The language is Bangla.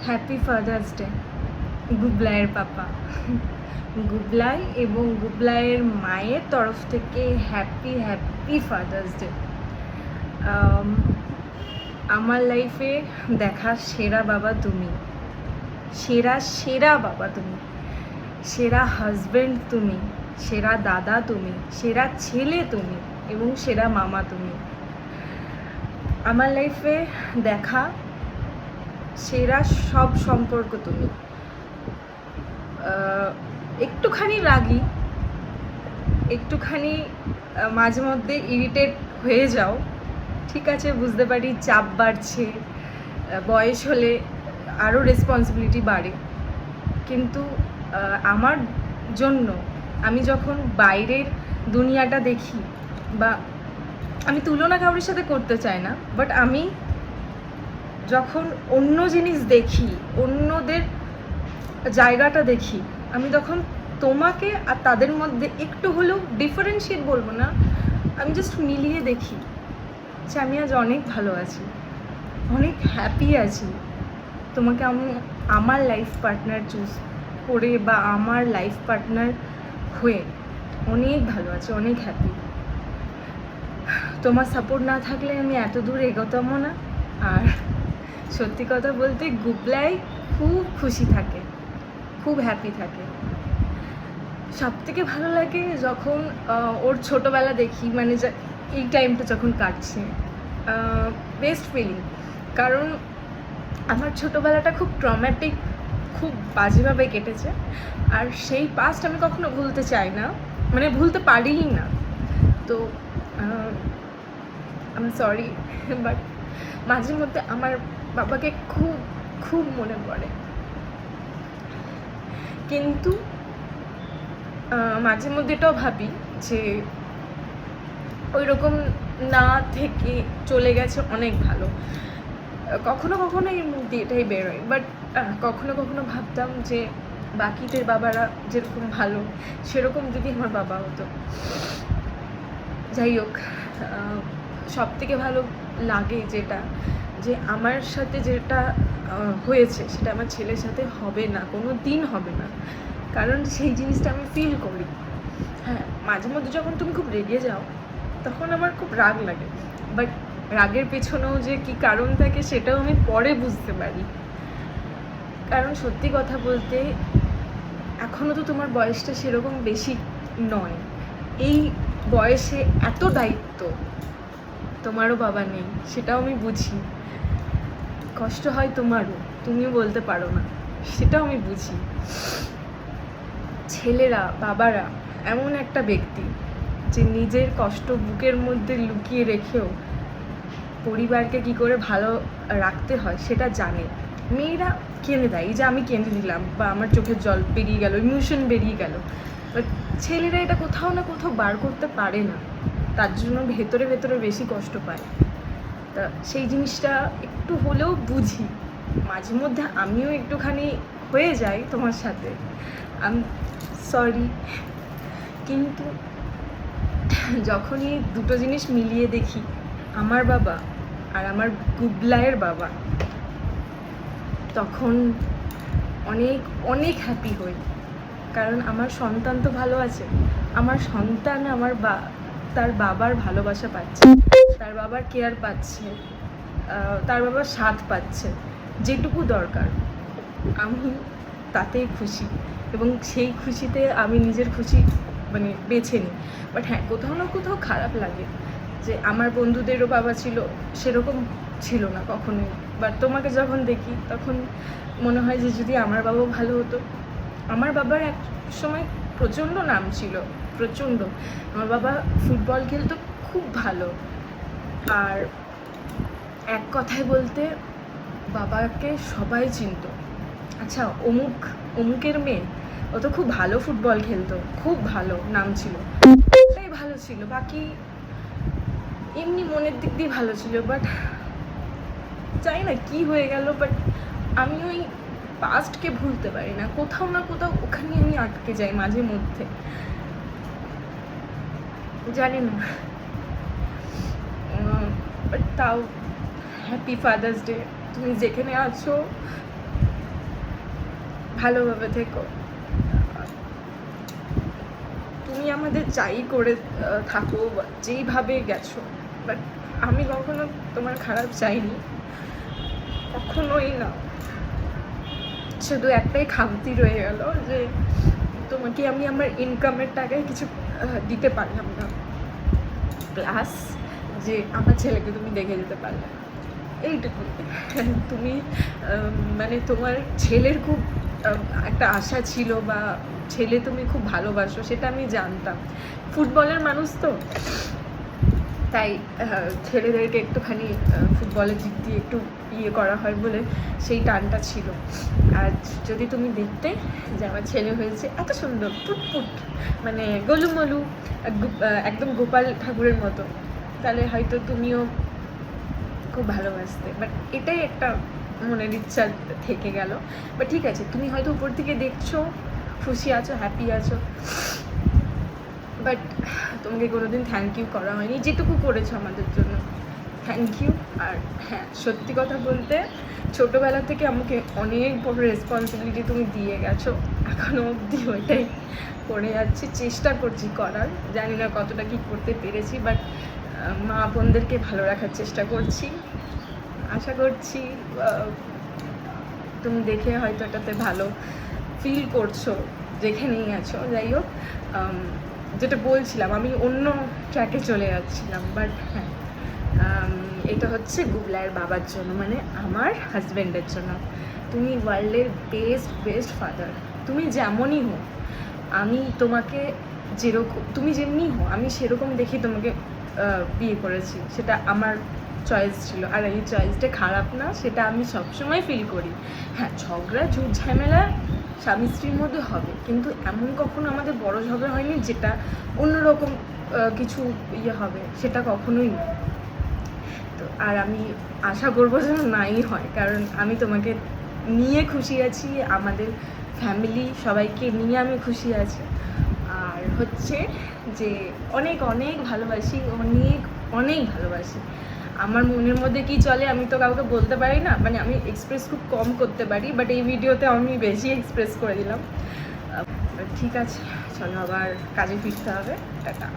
হ্যাপি ফাদার্স ডে গুবলাইয়ের পাপা। গুবলাই এবং গুবলাইয়ের মায়ের তরফ থেকে হ্যাপি হ্যাপি ফাদার্স ডে। আমার লাইফে দেখা সেরা বাবা তুমি, সেরা সেরা বাবা তুমি, সেরা হাজব্যান্ড তুমি, সেরা দাদা তুমি, সেরা ছেলে তুমি এবং সেরা মামা তুমি। আমার লাইফে দেখা সেরা সব সম্পর্ক তুমি। একটুখানি রাগী, একটুখানি মাঝে মধ্যে ইরিটেট হয়ে যাও, ঠিক আছে, বুঝতে পারি, চাপ বাড়ছে, বয়স হলে আরও রেসপন্সিবিলিটি বাড়ে, কিন্তু আমার জন্য আমি যখন বাইরের দুনিয়াটা দেখি, বা আমি তুলনা কারোর সাথে করতে চাই না, বাট আমি যখন অন্য জিনিস দেখি, অন্যদের জায়গাটা দেখি, আমি তখন তোমাকে আর তাদের মধ্যে একটু হলেও ডিফারেন্সিয়েট বলবো না, আমি জাস্ট মিলিয়ে দেখি যে আমি আজ অনেক ভালো আছি, অনেক হ্যাপি আছি। তোমাকে আমি আমার লাইফ পার্টনার চুজ করে বা আমার লাইফ পার্টনার হয়ে অনেক ভালো আছি, অনেক হ্যাপি। তোমার সাপোর্ট না থাকলে আমি এত দূর এগোতামও না। আর সত্যি কথা বলতে গুবলাই খুব খুশি থাকে, খুব হ্যাপি থাকে। সব থেকে ভালো লাগে যখন ওর ছোটোবেলা দেখি, মানে এই টাইমটা যখন কাটছে, বেস্ট ফিলিং। কারণ আমার ছোটোবেলাটা খুব ট্রমেটিক, খুব বাজেভাবে কেটেছে, আর সেই পাস্ট আমি কখনো ভুলতে চাই না, মানে ভুলতে পারিই না। তো আমি সরি, বাট মাঝে মধ্যে আমার বাবাকে খুব খুব মনে পড়ে। কিন্তু মাঝে মধ্যে এটাও ভাবি যে ওই রকম না থেকে চলে গেছে অনেক ভালো। কখনো কখনো এর মধ্যে এটাই বেরোয়, বাট কখনো কখনো ভাবতাম যে বাকিদের বাবারা যেরকম ভালো সেরকম যদি আমার বাবা হতো। যাই হোক, সব থেকে ভালো লাগে যেটা, যে আমার সাথে যেটা হয়েছে সেটা আমার ছেলের সাথে হবে না, কোনো দিন হবে না, কারণ সেই জিনিসটা আমি ফিল করি। হ্যাঁ, মাঝে মধ্যে যখন তুমি খুব রেগে যাও তখন আমার খুব রাগ লাগে, বাট রাগের পেছনেও যে কী কারণ থাকে সেটাও আমি পরে বুঝতে পারি। কারণ সত্যি কথা বলতে এখনও তো তোমার বয়সটা সেরকম বেশি নয়, এই বয়সে এত দায়িত্ব, তোমারও বাবা নেই, সেটাও আমি বুঝি, কষ্ট হয় তোমারও, তুমিও বলতে পারো না, সেটাও আমি বুঝি। ছেলেরা, বাবারা এমন একটা ব্যক্তি যে নিজের কষ্ট বুকের মধ্যে লুকিয়ে রেখেও পরিবারকে কি করে ভালো রাখতে হয় সেটা জানে। মেয়েরা কেঁদে দেয়, এই যে আমি কেঁদে দিলাম বা আমার চোখের জল বেরিয়ে গেল, ইমোশন বেরিয়ে গেল, বাট ছেলেরা এটা কোথাও না কোথাও বার করতে পারে না, তার জন্য ভেতরে ভেতরে বেশি কষ্ট পায়। তা সেই জিনিসটা একটু হলেও বুঝি, মাঝে মধ্যে আমিও একটুখানি হয়ে যাই তোমার সাথে, আমি সরি। কিন্তু যখনই দুটো জিনিস মিলিয়ে দেখি, আমার বাবা আর আমার গুবলাইয়ের বাবা, তখন অনেক অনেক হ্যাপি হই। কারণ আমার সন্তান তো ভালো আছে, আমার সন্তান আমার তার বাবার ভালোবাসা পাচ্ছে, তার বাবার কেয়ার পাচ্ছে, তার বাবার সাথ পাচ্ছে, যেটুকু দরকার আমি তাতেই খুশি, এবং সেই খুশিতে আমি নিজের খুশি মানে বেছে নিই। বাট হ্যাঁ, কোথাও না কোথাও খারাপ লাগে যে আমার বন্ধুদেরও বাবা ছিল, সেরকম ছিল না কখনোই। বাট তোমাকে যখন দেখি তখন মনে হয় যে যদি আমার বাবাও ভালো হতো। আমার বাবার এক সময় প্রচণ্ড নাম ছিল, প্রচণ্ড। আমার বাবা ফুটবল খেলতো খুব ভালো, আর এক কথায় বলতে বাবাকে সবাই চিনত। আচ্ছা, অমুকের মেয়ে, ও তো খুব ভালো ফুটবল খেলতো, খুব ভালো নাম ছিল, ওটাই ভালো ছিল, বাকি এমনি মনের দিক দিয়ে ভালো ছিল। বাট জানি না কী হয়ে গেল, বাট আমি ওই পাস্টকে ভুলতে পারি না, কোথাও না কোথাও ওখানে আমি আটকে যাই মাঝে মধ্যে, জানি না। বাট তাও হ্যাপি ফাদার্স ডে। তুমি যেখানে আছো ভালোভাবে থেকো। তুমি আমাদের যাই করে থাকো বা যেইভাবে গেছো, বাট আমি কখনো তোমার খারাপ চাইনি, কখনোই না। শুধু একটাই খামতি রয়ে গেল যে তোমাকে আমি আমার ইনকামের টাকায় কিছু দিতে পারলাম না, প্লাস যে আমার ছেলেকে তুমি দেখে যেতে পারলে না, এইটুকু। তুমি মানে তোমার ছেলের খুব একটা আশা ছিল, বা ছেলে তুমি খুব ভালোবাসো, সেটা আমি জানতাম। ফুটবলের মানুষ তো, তাই ছেলেদেরকে একটুখানি ফুটবলের দিক দিয়ে একটু ইয়ে করা হয় বলে সেই টানটা ছিল। আর যদি তুমি দেখতে যে আমার ছেলে হয়েছে এত সুন্দর ফুটফুট, মানে গোলুমলু, একদম গোপাল ঠাকুরের মতো, তাহলে হয়তো তুমিও খুব ভালোবাসতে। বাট এটাই একটা মনের ইচ্ছা থেকে গেল। বাট ঠিক আছে, তুমি হয়তো উপর থেকে দেখছো, খুশি আছো, হ্যাপি আছো, বাট তোমাকে কোনোদিন থ্যাংক ইউ করা হয়নি। যেটুকু করেছো আমাদের জন্য, থ্যাংক ইউ। আর হ্যাঁ, সত্যি কথা বলতে ছোটোবেলা থেকে আমাকে অনেক বড় রেসপন্সিবিলিটি তুমি দিয়ে গেছো, এখনও অবধি ওইটাই করে যাচ্ছি, চেষ্টা করছি করার। জানি না কতটা কী করতে পেরেছি, বাট মা বোনদেরকে ভালো রাখার চেষ্টা করছি। আশা করছি তুমি দেখে হয়তো এটাতে ভালো ফিল করছো যেখানেই আছো। যাই হোক, যেটা বলছিলাম, আমি অন্য ট্র্যাকে চলে যাচ্ছিলাম, বাট হ্যাঁ, এটা হচ্ছে গুবলাইয়ের বাবার জন্য, মানে আমার হাজব্যান্ডের জন্য। তুমি ওয়ার্ল্ডের বেস্ট ফাদার। তুমি যেমনই হো, আমি তোমাকে যেরকম, তুমি যেমনি হো, আমি সেরকম দেখি তোমাকে বিয়ে করেছি। সেটা আমার চয়েস ছিল, আর এই চয়েসটা খারাপ না, সেটা আমি সবসময় ফিল করি। হ্যাঁ, ঝগড়া ঝুট ঝামেলা স্বামী স্ত্রীর মধ্যে হবে, কিন্তু এমন কখনো আমাদের বড় ঝগড়া হয়নি যেটা অন্যরকম কিছু ইয়ে হবে, সেটা কখনোই না। তো আর আমি আশা করবো যেন নাই হয়, কারণ আমি তোমাকে নিয়ে খুশি আছি, আমাদের ফ্যামিলি সবাইকে নিয়ে আমি খুশি আছি। আর হচ্ছে যে অনেক অনেক ভালোবাসি, অনেক ভালোবাসি। আমার মনের মধ্যে কি চলে আমি তো কাউকে বলতে পারি না, মানে আমি এক্সপ্রেস খুব কম করতে পারি, বাট এই ভিডিওতে আমি বেশি এক্সপ্রেস করে দিলাম। ঠিক আছে, চলো আবার কাজে ফিরতে হবে। টাটা।